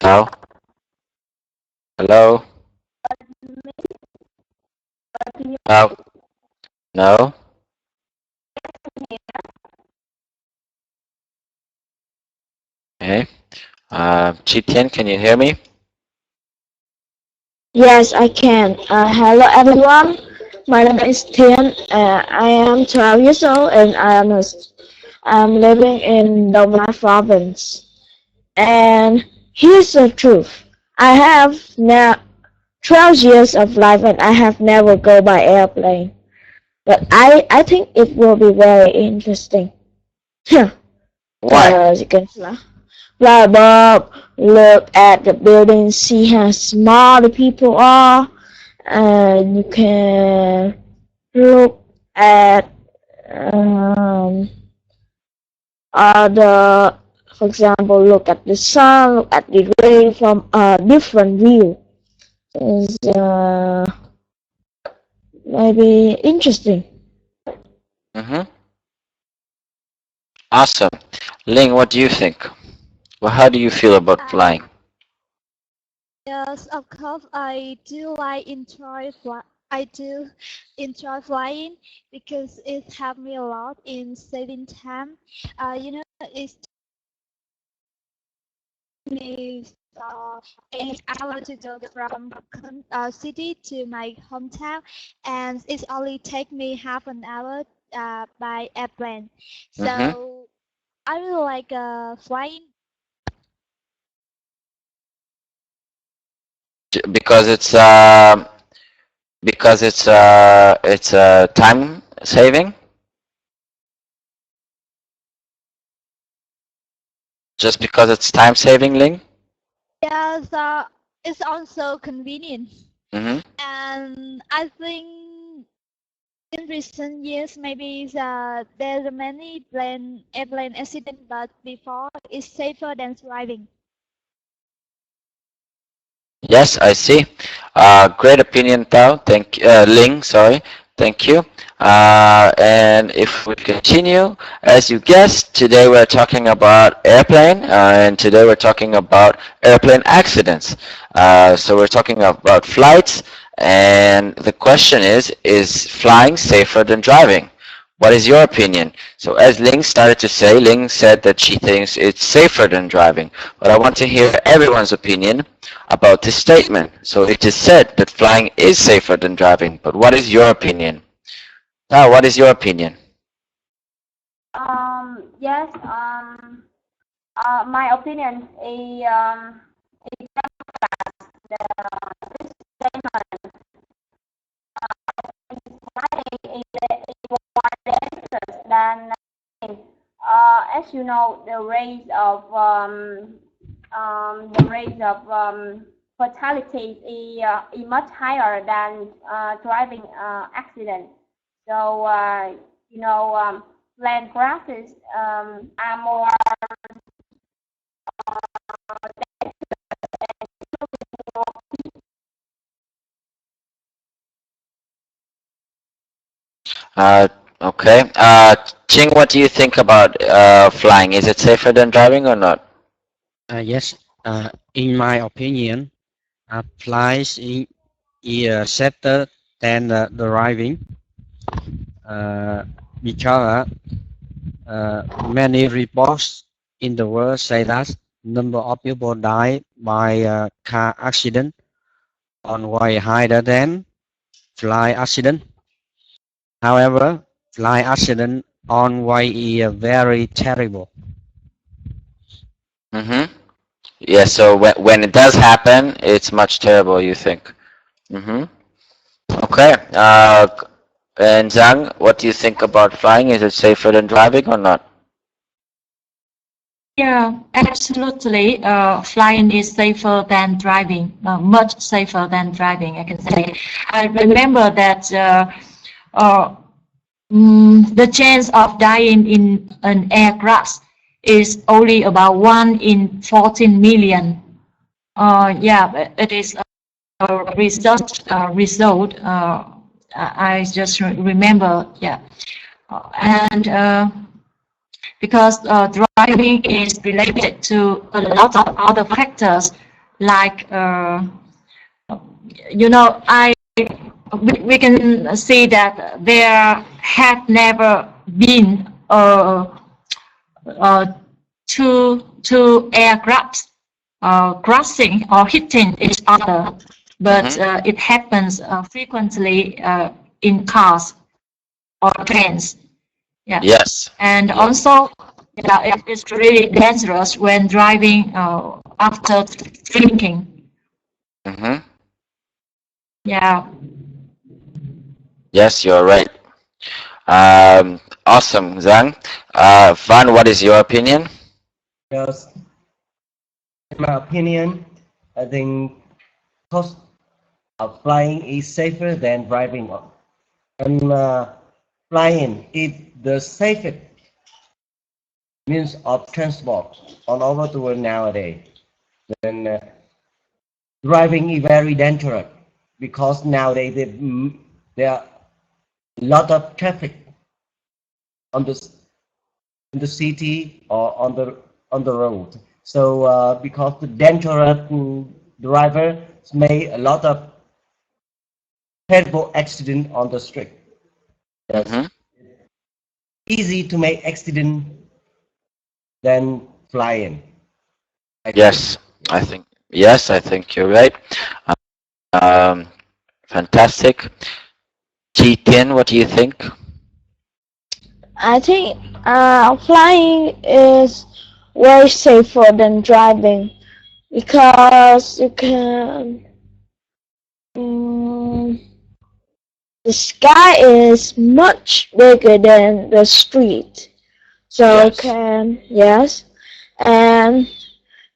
Tao? Hello? Tao? No? Okay. Chi Tian, can you hear me? Yes, I can. Hello everyone. My name is Tian. I am 12 years old and I'm living in Đồng Nai province. And here's the truth. I have now 12 years of life and I have never go by airplane. But I think it will be very interesting. Why? Because you can fly above, look at the buildings, see how small the people are, and you can look at um, other, for example, look at the sun, look at the rain from a different view. It's maybe interesting. Mm-hmm. Awesome. Ling, what do you think? Well, how do you feel about flying? Yes, of course, I do enjoy flying because it helped me a lot in saving time. It takes 8 hours to go from city to my hometown, and it only take me half an hour by airplane. Mm-hmm. So I really like flying. Because it's time saving. Just because it's time saving, Ling. Yes, it's also convenient. Mm-hmm. And I think in recent years, maybe there are many airplane accident, but before it's safer than driving. Yes, I see. Great opinion, Tao. Ling. Sorry. Thank you. And if we continue, as you guessed, today we're talking about airplane, and today we're talking about airplane accidents. So we're talking about flights, and the question is flying safer than driving? What is your opinion? So as Ling started to say, Ling said that she thinks it's safer than driving. But I want to hear everyone's opinion about this statement. So it is said that flying is safer than driving, but what is your opinion? Now, what is your opinion? Yes. My opinion is the statement is more dangerous than as you know, the rate of fatalities is much higher than driving accident. So plane crashes are more Uh, okay. Ching, what do you think about flying? Is it safer than driving or not? Yes, in my opinion, flies is safer than driving because many reports in the world say that number of people die by car accident on way higher than fly accident. However, fly accident on way is very terrible. Mm-hmm. Yeah, so when it does happen, it's much terrible, you think? Mm-hmm. Okay. And Zhang, what do you think about flying? Is it safer than driving or not? Yeah, absolutely. Flying is safer than driving, much safer than driving, I can say. I remember that the chance of dying in an air crash is only about 1 in 14 million. Yeah, it is a result. I just remember, yeah. And because driving is related to a lot of other factors like you know, we can see that there had never been two aircrafts crossing or hitting each other, but it happens frequently in cars or trains. Yeah. Yes. And also, yeah, it's really dangerous when driving after drinking. Mm-hmm. Yeah. Yes, you're right. Awesome, Zhang. Van, what is your opinion? Yes, in my opinion, I think cost of flying is safer than driving. And flying is the safest means of transport all over the world nowadays. Then driving is very dangerous because nowadays there are a lot of traffic on in the city or on the road. So because the dangerous driver made a lot of terrible accident on the street. It's easy to make accident than flying. Yes, I think you're right. Fantastic. Ji-Tian, what do you think? I think flying is way safer than driving because you can. The sky is much bigger than the street, so Yes. and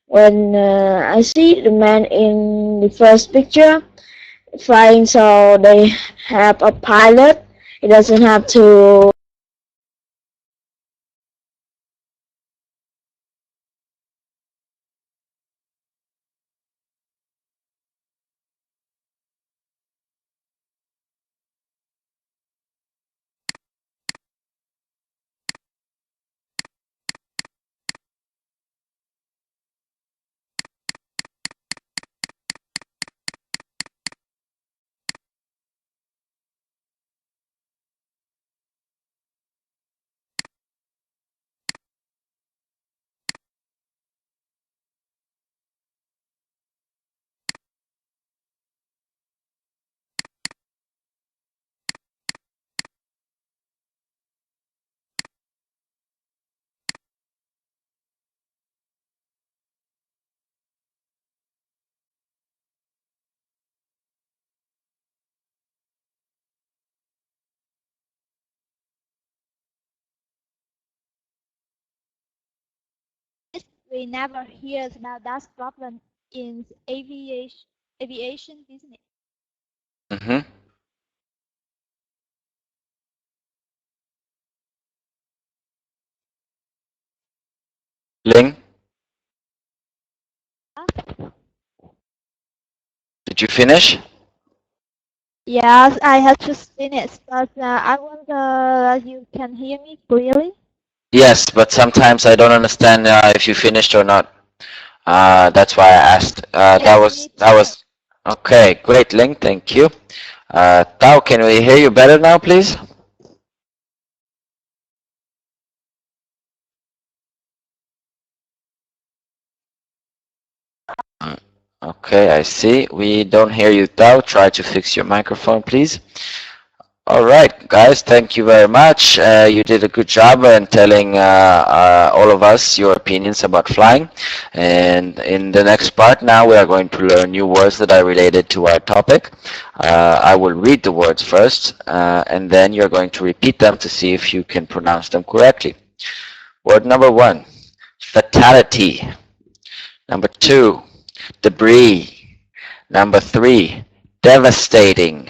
when I see the man in the first picture flying, so they have a pilot. He doesn't have to. We never hear about that problem in aviation business. Mm-hmm. Ling, did you finish? Yes, I have just finished, but I wonder you can hear me clearly. Yes, but sometimes I don't understand if you finished or not. That's why I asked. That was okay. Great, Ling. Thank you. Tao, can we hear you better now, please? Okay, I see. We don't hear you, Tao. Try to fix your microphone, please. All right, guys, thank you very much. You did a good job in telling all of us your opinions about flying. And in the next part now, we are going to learn new words that are related to our topic. I will read the words first, and then you're going to repeat them to see if you can pronounce them correctly. Word number 1, fatality. Number 2, debris. Number 3, devastating.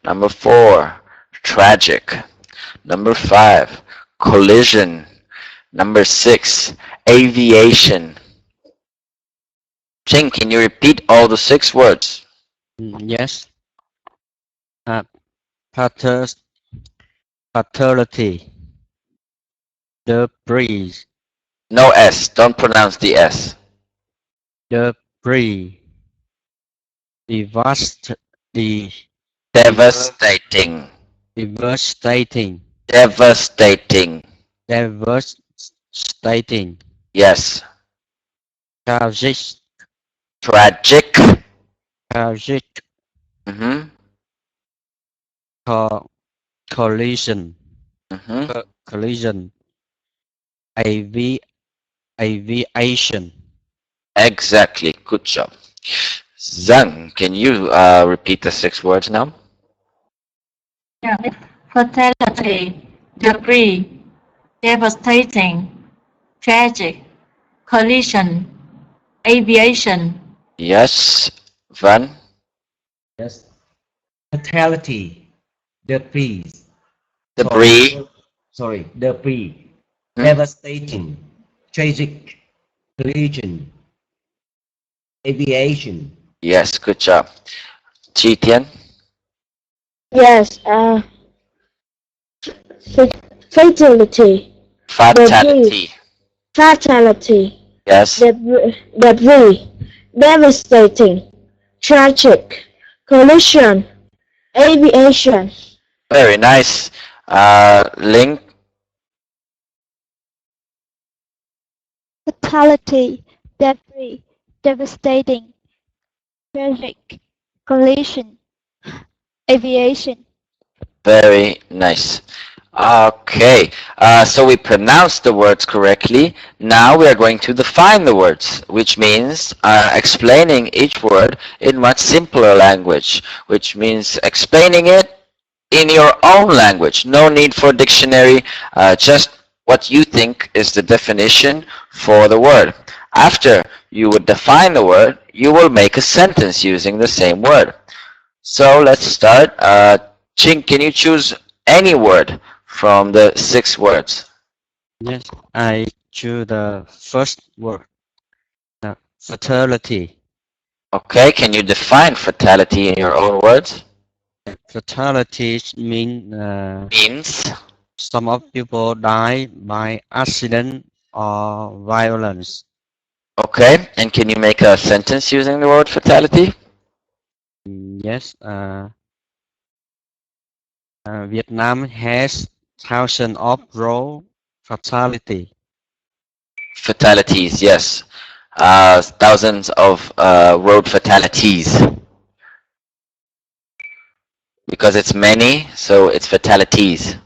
Number 4, tragic. Number 5, collision. Number 6, aviation. Ching, can you repeat all the 6 words? Yes. Fatality. Debris. No S, don't pronounce the S. Debris. Devast, the Devastating. devastating, Devastating. devastating, Yes. tragic, Tragic. tragic, Mm-hmm. collision, Mm-hmm. collision, aviation. Exactly. Good job. Zhang, can you repeat the 6 words now? Yeah. Fatality, debris, devastating, tragic, collision, aviation. Yes. Van. Yes. Fatality. Debris. Debris. Sorry. Debris. Hmm? Devastating. Tragic. Collision. Aviation. Yes. Good job. Chi Tian. Yes. Fatality. Fatality. Fatality. Yes. Debris. Devastating. Tragic. Collision. Aviation. Very nice. Ling. Fatality, debris, devastating, tragic, collision, aviation. Very nice. Okay, so we pronounced the words correctly. Now we are going to define the words, which means explaining each word in much simpler language, which means explaining it in your own language. No need for dictionary, just what you think is the definition for the word. After you would define the word, you will make a sentence using the same word. So let's start. Ching, can you choose any word from the 6 words? Yes, I choose the first word, fatality. Okay, can you define fatality in your own words? Fatalities mean Means. some of people die by accident or violence. Okay, and can you make a sentence using the word fatality? Yes, Vietnam has thousands of road fatality. Fatalities, yes. Thousands of road fatalities. Because it's many, so it's fatalities.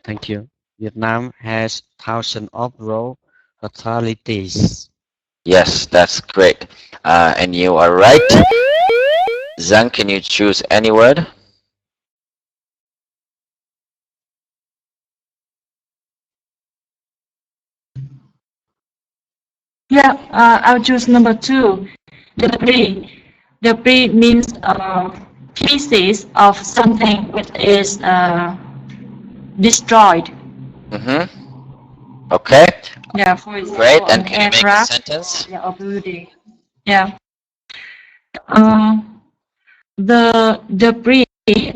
Thank you. Vietnam has thousands of road fatalities. Yes, that's great. And you are right. Zhang, can you choose any word? Yeah, I'll choose number 2, debris. Debris means pieces of something which is destroyed. Mm-hmm. Okay. Yeah, for example, Great. And an can you make a aircraft, sentence? yeah, a building. Yeah. The debris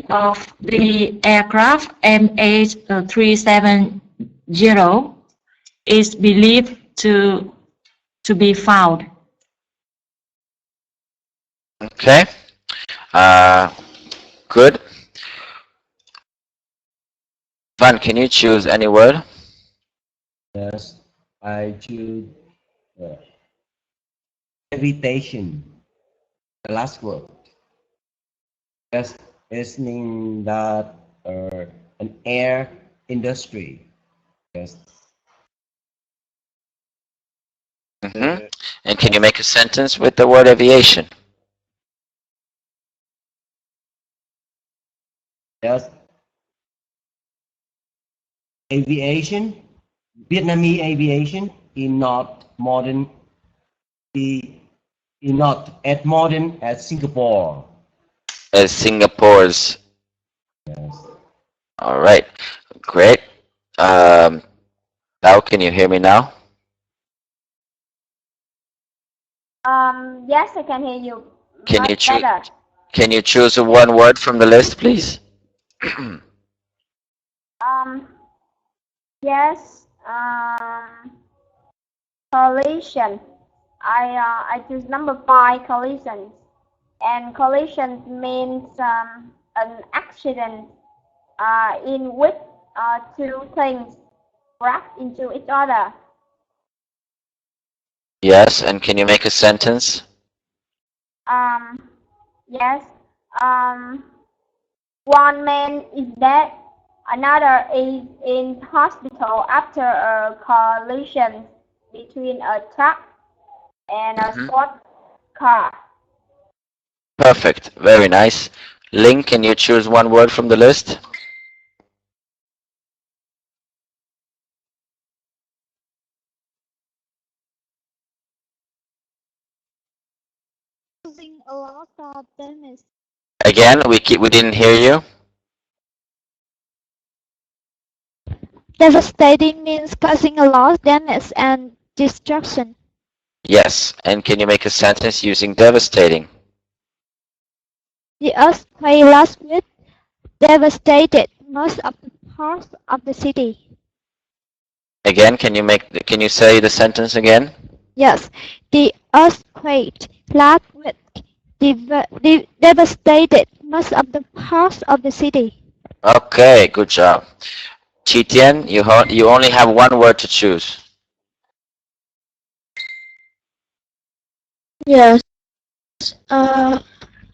of the aircraft MH370 is believed to be found. Okay. Good. Van, can you choose any word? Yes. I choose aviation. The last word. Yes. It means that an air industry. Yes. Mm-hmm. And can you make a sentence with the word aviation? Yes. Aviation, Vietnamese aviation is not modern, is not as modern as Singapore. As Singapore's. Yes. All right. Great. Now, can you hear me now? Yes, I can hear you Can you much choose? better. Can you choose one word from the list, please? Yes. Collision. I choose number 5, collision. And collision means an accident in which two things crash into each other. Yes, and can you make a sentence? Yes. One man is dead. Another is in hospital after a collision between a truck and a sports car. Perfect. Very nice. Ling, can you choose one word from the list? Causing a lot of damage. Again, we didn't hear you. Devastating means causing a lot of damage and destruction. Yes, and can you make a sentence using devastating? The earthquake last week devastated most of the parts of the city. Again, can you say the sentence again? Yes, the earthquake last week devastated most of the parts of the city. Okay, good job. Chi Tian, you only have one word to choose. Yes.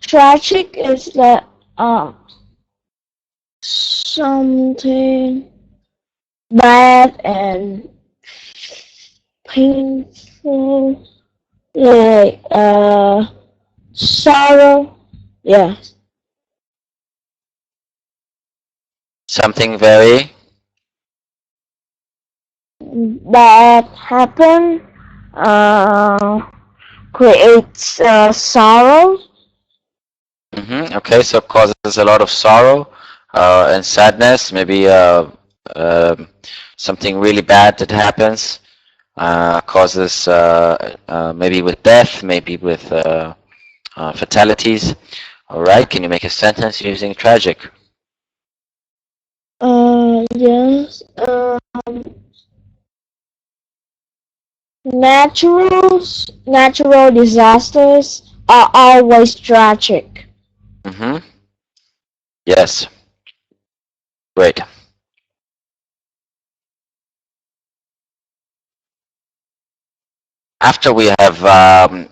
Tragic is that something bad and painful, like sorrow. Yeah. Something very That happen creates sorrow. okay, so causes a lot of sorrow and sadness. Maybe something really bad that happens causes maybe with death, maybe with fatalities. All right, can you make a sentence using tragic? Yes. Natural disasters are always tragic. Yes. Great. After we have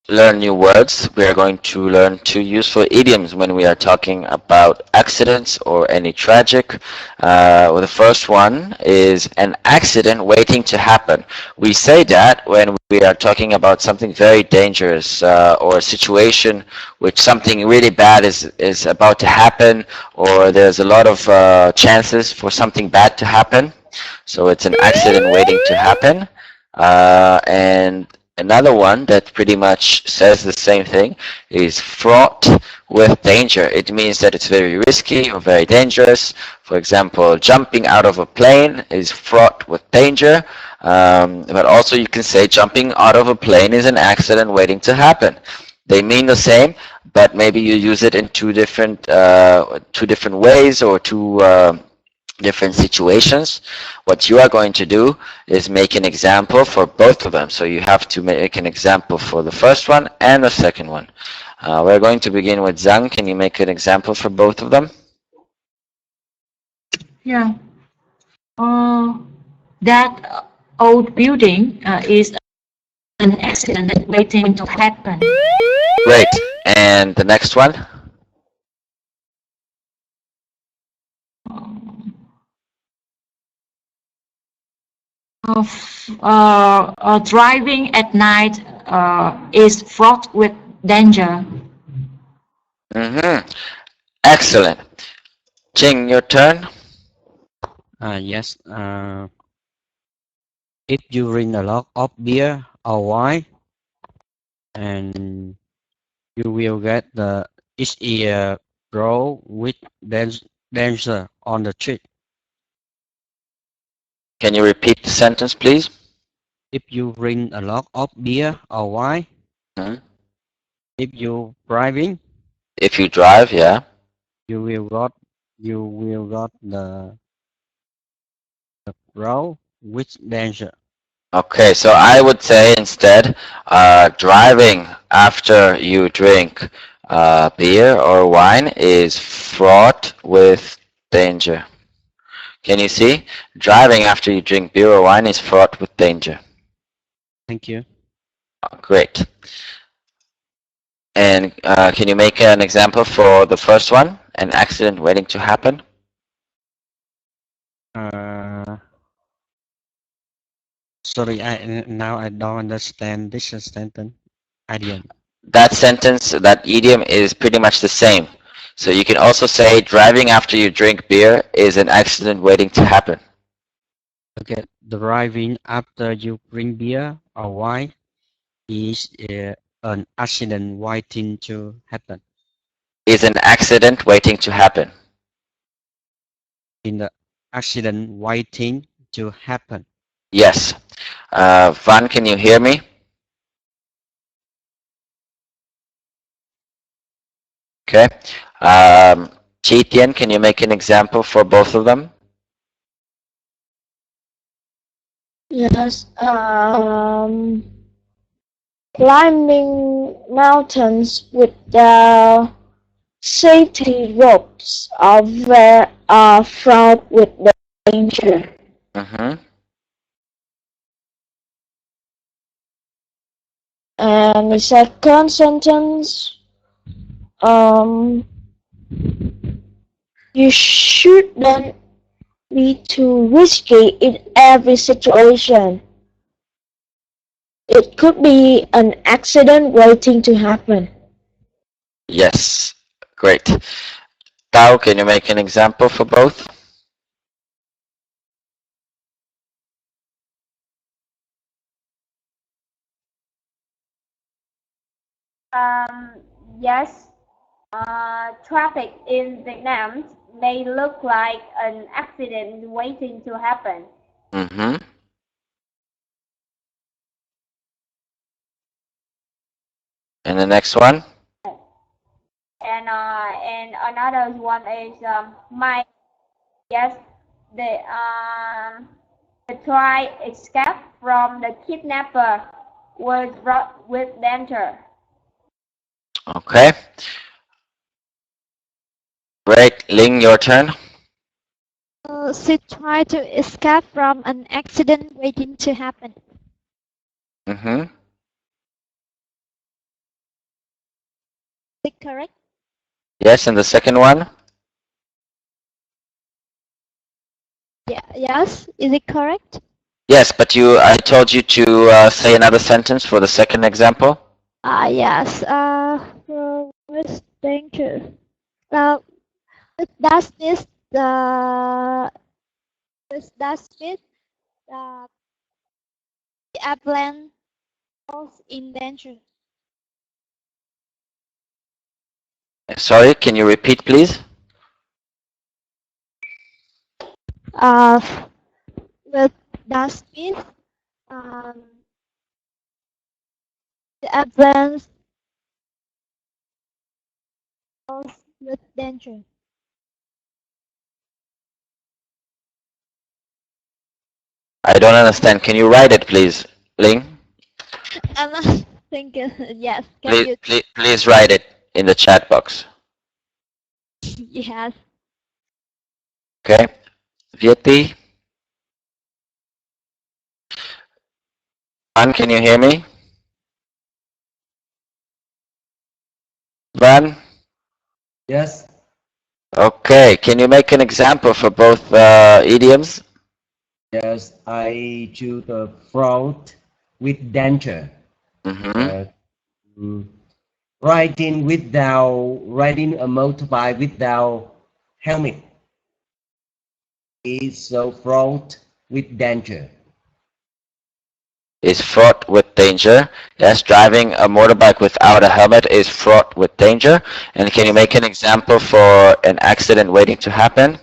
learn new words, we are going to learn two useful idioms when we are talking about accidents or any tragic. Well, the first one is an accident waiting to happen. We say that when we are talking about something very dangerous or a situation which something really bad is about to happen, or there's a lot of chances for something bad to happen. So it's an accident waiting to happen. And another one that pretty much says the same thing is fraught with danger. It means that it's very risky or very dangerous. For example, jumping out of a plane is fraught with danger. But also you can say jumping out of a plane is an accident waiting to happen. They mean the same, but maybe you use it in two different ways or two different situations. What you are going to do is make an example for both of them. So you have to make an example for the first one and the second one. We're going to begin with Zhang. Can you make an example for both of them? Yeah. That old building is an accident waiting to happen. Great. And the next one? Driving at night is fraught with danger. Excellent. Jing, your turn. Yes. If you drink a lot of beer or wine, and you will get the each ear grow with danger on the street. Can you repeat the sentence, please? If you drink a lot of beer or wine, if you driving, if you drive, yeah, you will got the road with danger. Okay, so I would say instead, driving after you drink beer or wine is fraught with danger. Can you see? Driving after you drink beer or wine is fraught with danger. Thank you. Great. And can you make an example for the first one? An accident waiting to happen? Sorry, now I don't understand this sentence. Idiom. That sentence, that idiom is pretty much the same. So you can also say driving after you drink beer is an accident waiting to happen. Okay, driving after you drink beer or wine is an accident waiting to happen. Is an accident waiting to happen. In the accident waiting to happen. Yes. Van, can you hear me? Okay. Chi Tien, can you make an example for both of them? Yes. Climbing mountains without safety ropes are fraught with danger. Mm-hmm. And the second sentence, you shouldn't be too risky in every situation. It could be an accident waiting to happen. Yes. Great. Tao, can you make an example for both? Yes. Traffic in Vietnam may look like an accident waiting to happen. Mm-hmm. And the next one? And another one is my yes the try escape from the kidnapper was brought with danger. Okay. Great. Ling, your turn. She tried to escape from an accident waiting to happen. Mm-hmm. Is it correct? Yes, and the second one? Yeah. Yes. Is it correct? Yes, but I told you to say another sentence for the second example. Yes. With danger. Does this does fit the airplane was in danger? Sorry, can you repeat, please? With does fit um the airplane was with danger? I don't understand. Can you write it, please, Ling? I'm not thinking. Yes. Can Please, you? please write it in the chat box. Yes. Okay. Vieti? Van, can you hear me? Van? Yes. Okay. Can you make an example for both idioms? Yes. I choose the fraud with danger. Mm-hmm. Mm, riding a motorbike without helmet is so fraught with danger. Is fraught with danger. Yes, driving a motorbike without a helmet is fraught with danger. And can you make an example for an accident waiting to happen?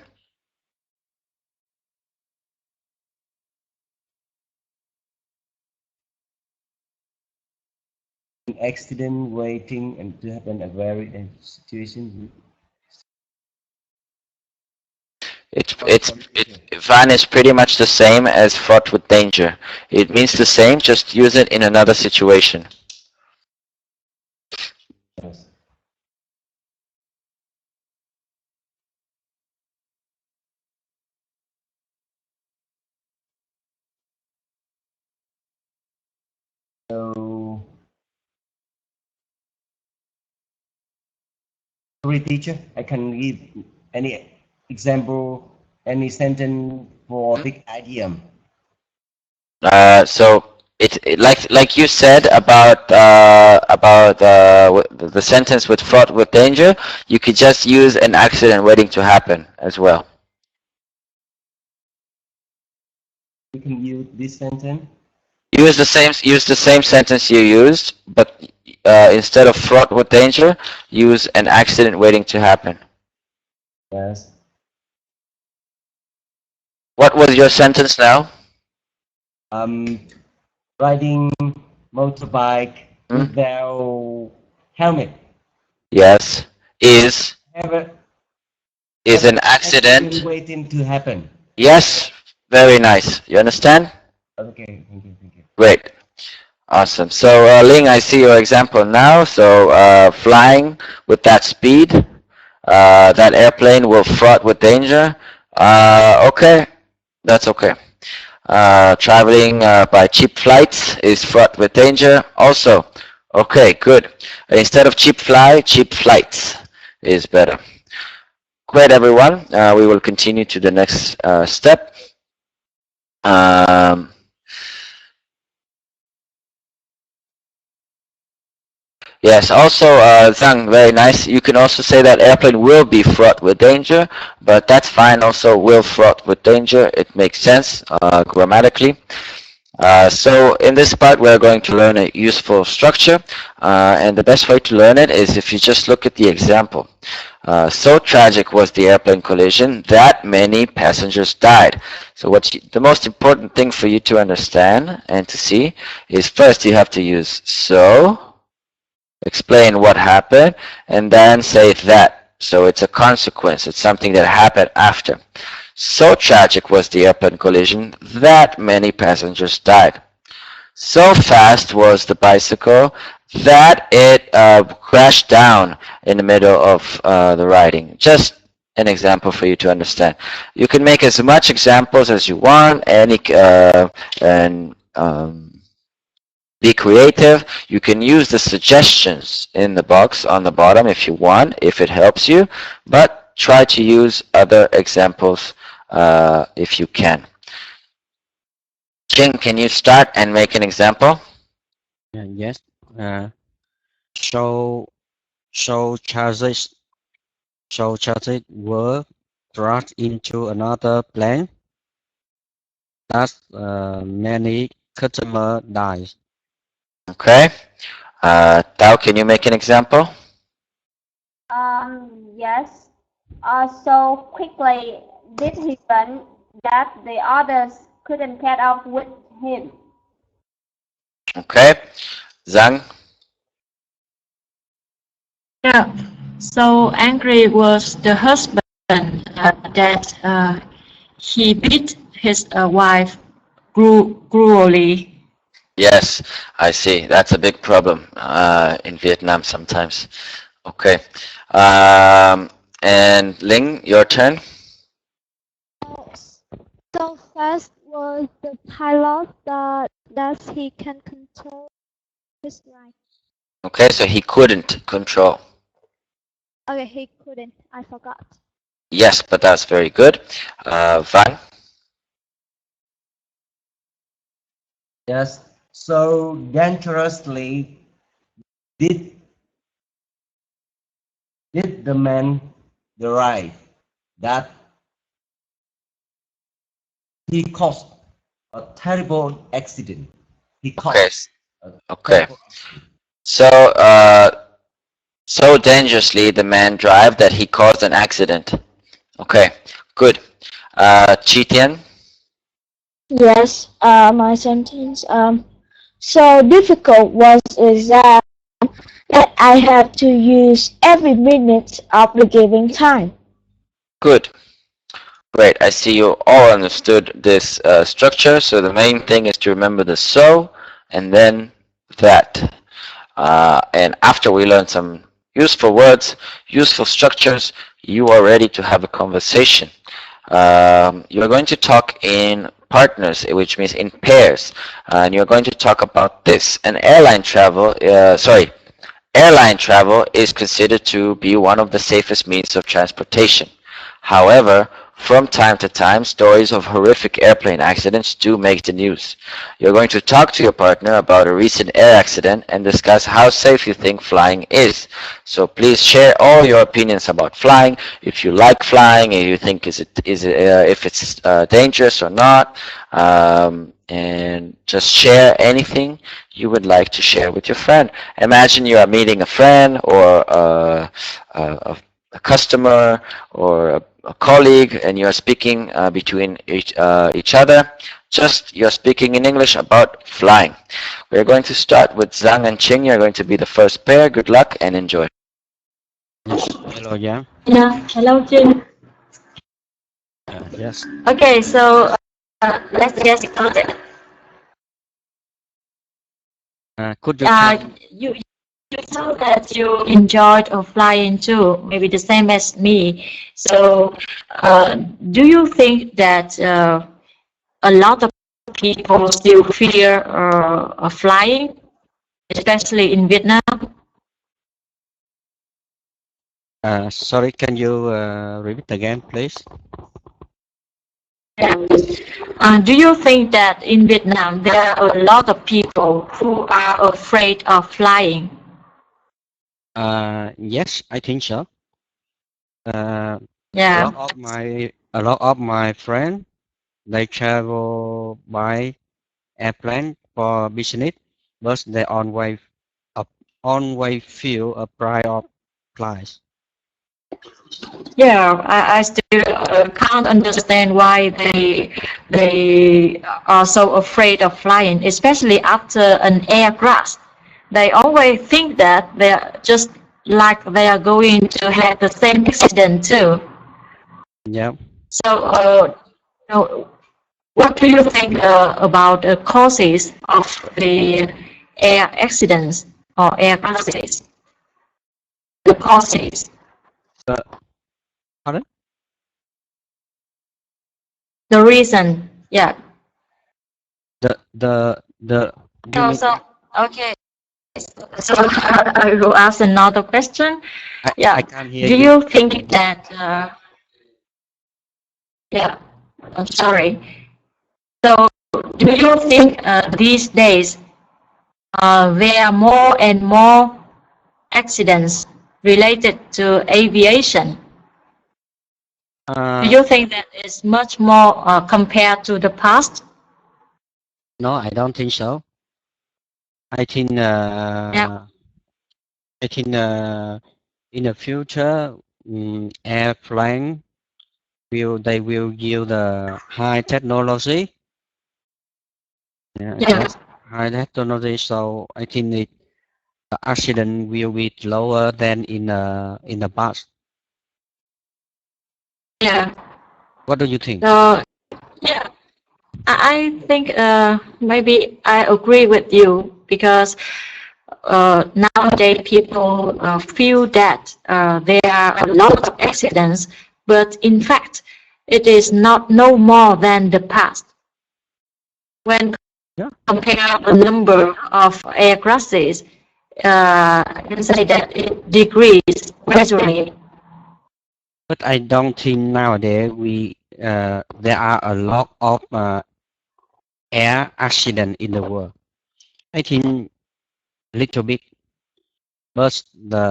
An accident waiting and to happen a very situation. Van is pretty much the same as fraught with danger. It means the same, just use it in another situation. Yes. So, sorry, teacher, I can give any example, any sentence for this idiom. So like you said about the sentence with fraught with danger, you could just use an accident waiting to happen as well. We can use this sentence. Use the same sentence you used, but instead of fraught with danger, use an accident waiting to happen. Yes. What was your sentence now? Riding motorbike without helmet. Yes, is Have an accident. waiting to happen. Yes, very nice. You understand? Okay, thank you, thank you. Great. Awesome. So, Ling, I see your example now. So, flying with that speed, that airplane will fraught with danger. Okay, that's okay. Traveling by cheap flights is fraught with danger. Also, okay, good. Instead of cheap flights is better. Great, everyone. We will continue to the next step. Yes, also, Zhang, very nice. You can also say that airplane will be fraught with danger, but that's fine also, will fraught with danger. It makes sense grammatically. So in this part, we're going to learn a useful structure, and the best way to learn it is if you just look at the example. So tragic was the airplane collision that many passengers died. So the most important thing for you to understand and to see is first you have to use so, explain what happened, and then say that. So it's a consequence. It's something that happened after. So tragic was the airplane collision that many passengers died. So fast was the bicycle that it crashed down in the middle of the riding. Just an example for you to understand. You can make as much examples as you want, be creative. You can use the suggestions in the box on the bottom if you want, if it helps you, but try to use other examples if you can. Jing, can you start and make an example? Yes. So charges were thrust into another plane. Thus, many customers died. Okay. Tao, can you make an example? Yes. So quickly did he run that the others couldn't catch up with him. Okay. Zhang? Yeah. So angry was the husband that he beat his wife cruelly. Yes, I see. That's a big problem in Vietnam sometimes. Okay. And Ling, your turn. So fast was the pilot that he can control his ride. Okay, so he couldn't control. Okay, he couldn't. I forgot. Yes, but that's very good. Van? Yes. So dangerously did the man drive that he caused a terrible accident. He caused. Okay. So, so dangerously the man drive that he caused an accident. Okay, good. Chi Tian? Yes, my sentence. So difficult was exam that I have to use every minute of the given time. Good. Great. I see you all understood this structure. So the main thing is to remember the so and then that. And after we learn some useful words, useful structures, you are ready to have a conversation. You're going to talk in partners, which means in pairs, and you're going to talk about this. And airline travel is considered to be one of the safest means of transportation. However, from time to time, stories of horrific airplane accidents do make the news. You're going to talk to your partner about a recent air accident and discuss how safe you think flying is. So please share all your opinions about flying. If you like flying, and you think if it's dangerous or not, and just share anything you would like to share with your friend. Imagine you are meeting a friend or a customer or a colleague, and you are speaking between each other. Just you're speaking in English about flying. We're going to start with Zhang and Ching. You're going to be the first pair. Good luck and enjoy. Hello, Yang. Yeah, hello, Jin. Yes. Okay, so let's get started. Could you tell You told that you enjoyed flying too, maybe the same as me. So, do you think that a lot of people still fear flying, especially in Vietnam? sorry, can you repeat again, please? Do you think that in Vietnam there are a lot of people who are afraid of flying? Yes, I think so. Yeah. A lot of my friends, they travel by airplane for business, but they always feel a pride of flies. Yeah, I still can't understand why they are so afraid of flying, especially after an air crash. They always think that they're just like they are going to have the same accident too. Yeah. So, what do you think about the causes of the air accidents or air crashes? The causes. Pardon? The reason, yeah. Okay. So I will ask another question. I can't hear Do you think that? Yeah. I'm sorry. So, do you think these days there are more and more accidents related to aviation? Do you think that is much more compared to the past? No, I don't think so. I think in the future, airplane will use the high technology. Yes, high technology. So I think the accident will be lower than in the past. Yeah. What do you think? Yeah, I think maybe I agree with you because nowadays people feel that there are a lot of accidents, but in fact, it is no more than the past. When compare the number of air crashes, I can say that it decreased gradually. But I don't think nowadays there are a lot of air accident in the world. I think little bit, but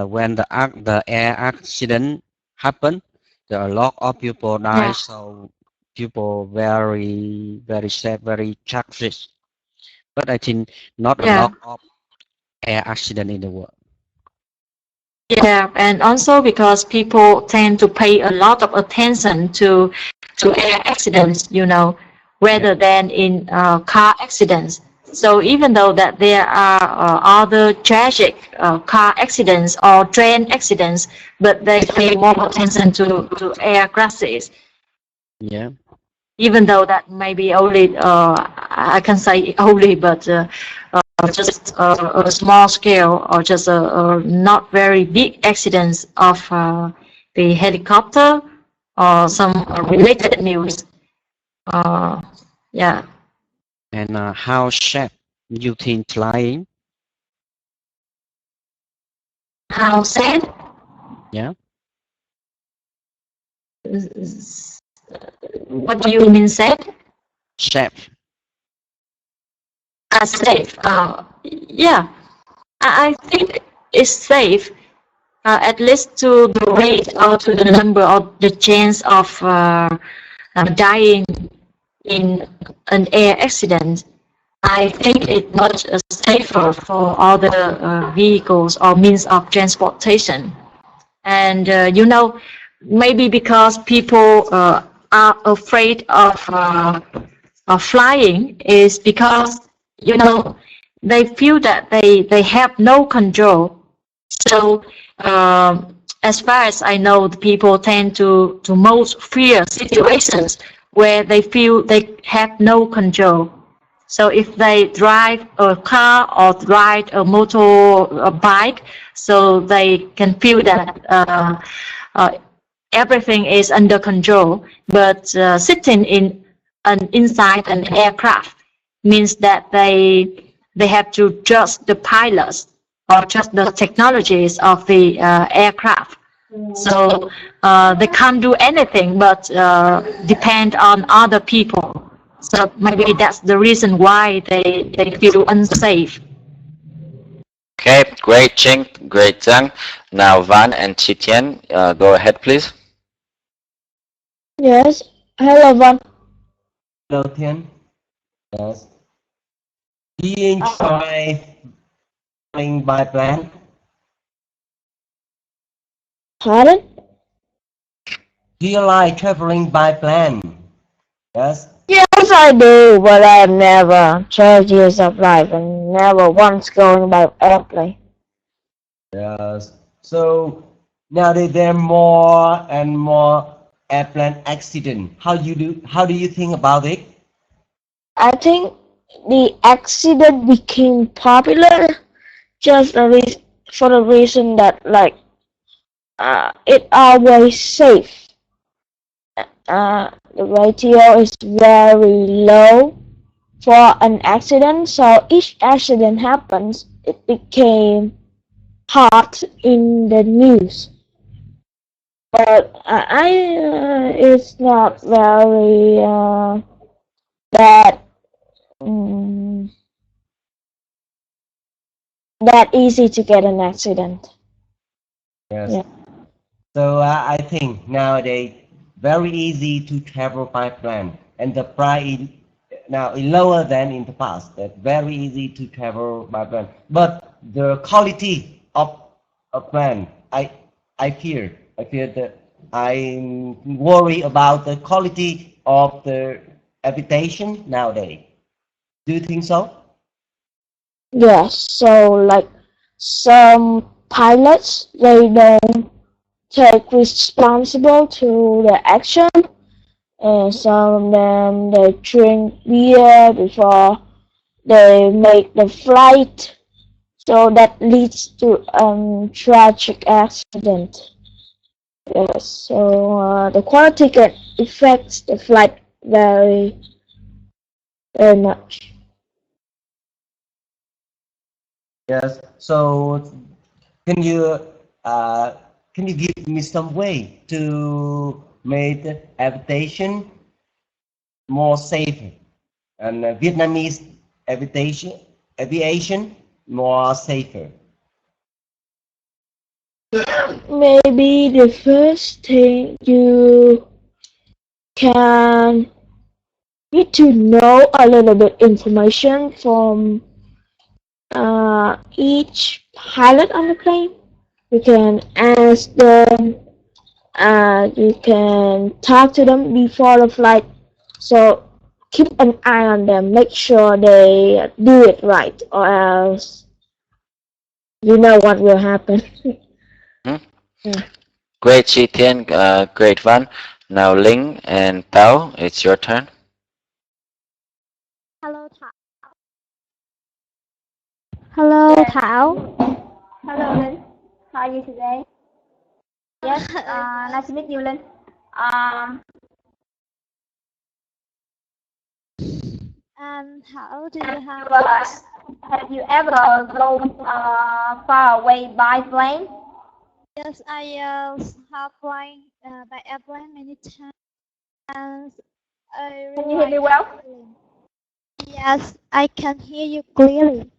when the air accident happen, there are a lot of people die. So people very sad, very tragic. But I think not a lot of air accident in the world. Yeah, and also because people tend to pay a lot of attention to air accidents, rather than in car accidents. So even though that there are other tragic car accidents or train accidents, but they pay more attention to air crashes. Yeah. Even though that may be only, I can say only, but just a small scale or just a not very big accidents of the helicopter or some related news. Yeah. And how safe you think flying? How sad? Yeah. What do you mean sad? Safe. Safe. Yeah, I think it's safe, at least to the rate or to the number or the chance of dying in an air accident. I think it's much safer for other vehicles or means of transportation. And maybe because people are afraid of flying is because they feel that they have no control. So as far as I know, the people tend to most fear situations where they feel they have no control. So if they drive a car or ride a bike, so they can feel that everything is under control. But sitting inside an aircraft means that they have to trust the pilots or trust the technologies of the aircraft. So they can't do anything but depend on other people. So maybe that's the reason why they feel unsafe. Okay, great, Ching, great, Zhang. Now, Van and Chitian, go ahead, please. Yes. Hello, Van. Hello, Tian. Yes. Do you enjoy flying by plane? Pardon? Do you like traveling by plane? Yes. Yes, I do, but I've never 12 years of life and never once going by airplane. Yes. So nowadays there are more and more airplane accident. How do you think about it? I think the accident became popular just for the reason that it always safe. The ratio is very low for an accident, so each accident happens, it became hot in the news. But it's not very that that easy to get an accident. Yes. Yeah. So I think nowadays very easy to travel by plane, and the price now is lower than in the past. That very easy to travel by plane, but the quality of a plane, I fear that I worry about the quality of the habitation nowadays. Do you think so? Yes, so some pilots, they don't take responsible to the action, and some of them, they drink beer before they make the flight, so that leads to tragic accident. Yes, so the quality can affect the flight very much. Yes. So can you give me some way to make the aviation more safe and Vietnamese aviation more safer? Maybe the first thing you can need to know a little bit information from each pilot on the plane. You can ask them, you can talk to them before the flight. So keep an eye on them, make sure they do it right, or else you know what will happen. Great, Chitian, great, Van. Now Ling and Tao, it's your turn. Hello, Thảo. Hello, Yes. Thảo. Hello, Lynn. How are you today? Yes, nice to meet you, Lynn. Thảo, do you have Have you ever flown far away by plane? Yes, I have flying by airplane many times. And I Can really you hear me like well? traveling. Yes, I can hear you clearly.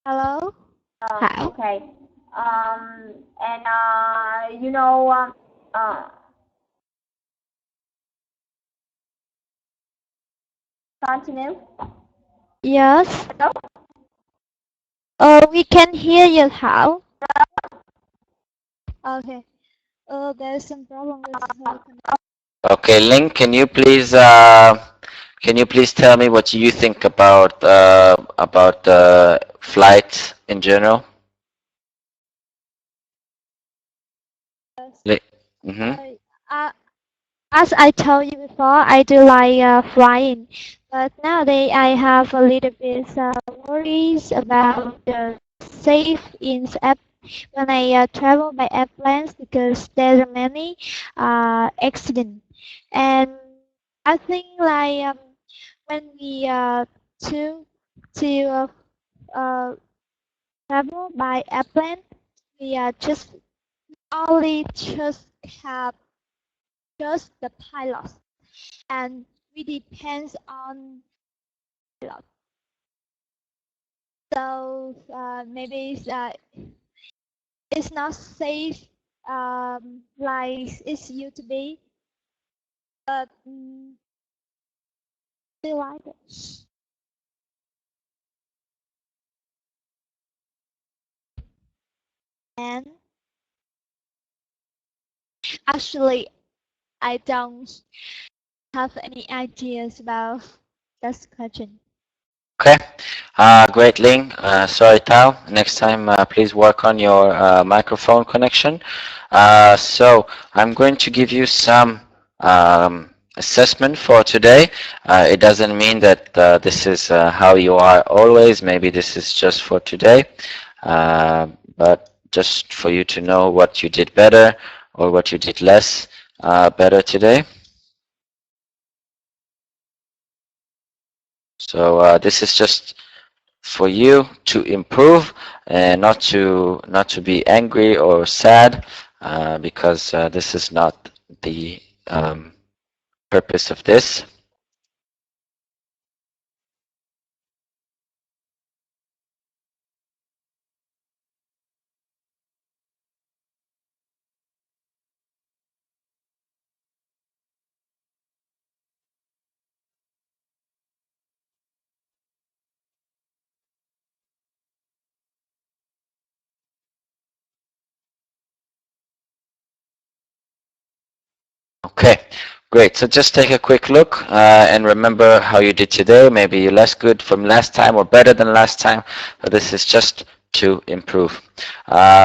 Hello? Thảo. Okay. And you know, continue. Yes. Hello? We can hear you, Thảo. Okay. There's some problem with the connection. Okay, Ling, can you please tell me what you think about flight in general? Yes. Mm-hmm. As I told you before, I do like flying, but nowadays I have a little bit worries about the safe in app when I travel by airplanes because there are many accidents, and I think like when we to travel by airplane, we just only have just the pilot, and we depends on pilot. So maybe it's not safe like it used to be, but still like it. And actually, I don't have any ideas about this question. Okay. Great, Ling. Sorry, Tao. Next time, please work on your microphone connection. So I'm going to give you some assessment for today. It doesn't mean that this is how you are always. Maybe this is just for today. But just for you to know what you did better or what you did less better today. So this is just for you to improve and not to be angry or sad because this is not the purpose of this. Okay, great. So just take a quick look and remember how you did today. Maybe you're less good from last time or better than last time. But this is just to improve.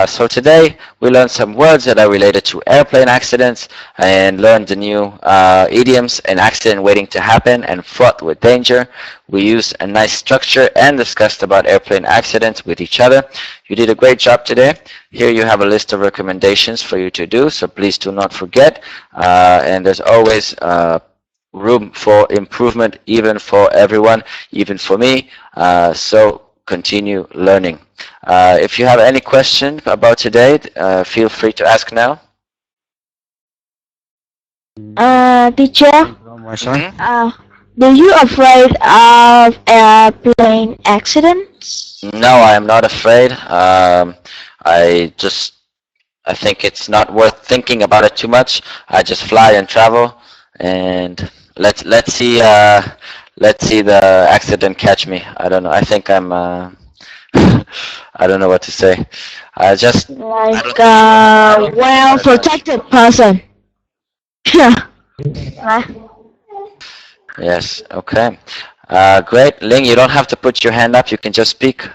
So today we learned some words that are related to airplane accidents and learned the new idioms: an accident waiting to happen and fraught with danger. We used a nice structure and discussed about airplane accidents with each other. You did a great job today. Here you have a list of recommendations for you to do, so please do not forget. And there's always room for improvement, even for everyone, even for me. So continue learning. If you have any question about today, feel free to ask now. Teacher, From my side. do you afraid of airplane accidents? No, I am not afraid. I think it's not worth thinking about it too much. I just fly and travel, and let's see the accident catch me. I don't know. I think I'm I don't know what to say. I just Like a well-protected person. Yeah. yes. Okay. Great, Ling. You don't have to put your hand up. You can just speak.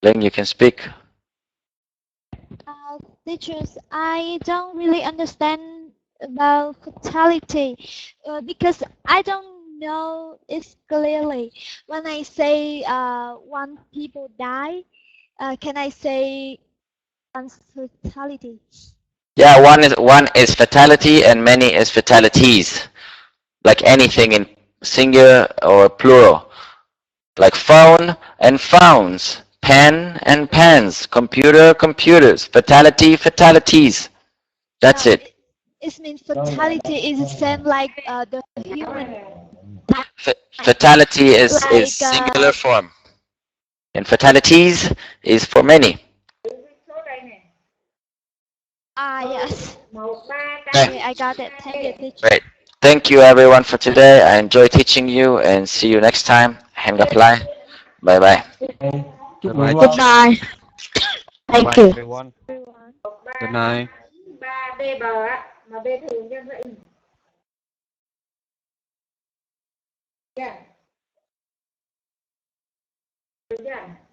Ling, you can speak. teachers, I don't really understand about fatality because I don't know it clearly. When I say one people die, can I say one fatality? Yeah, one is fatality and many is fatalities. Like anything in singular or plural. Like phone and phones, pen and pens, computer, computers, fatality, fatalities. That's it. It means fatality is the same like the human. Fatality Like is singular form, and fatalities is for many. yes. Okay, Okay, I got it. Thank you, teacher. great. Thank you everyone for today. I enjoy teaching you and see you next time. Hẹn gặp lại. Bye bye. Chúc Bye ngủ bye. ngon. Goodbye. Thank Bye you. everyone. Good night. ba b bờ á mà b thường cho nó in. Dạ. Được chưa?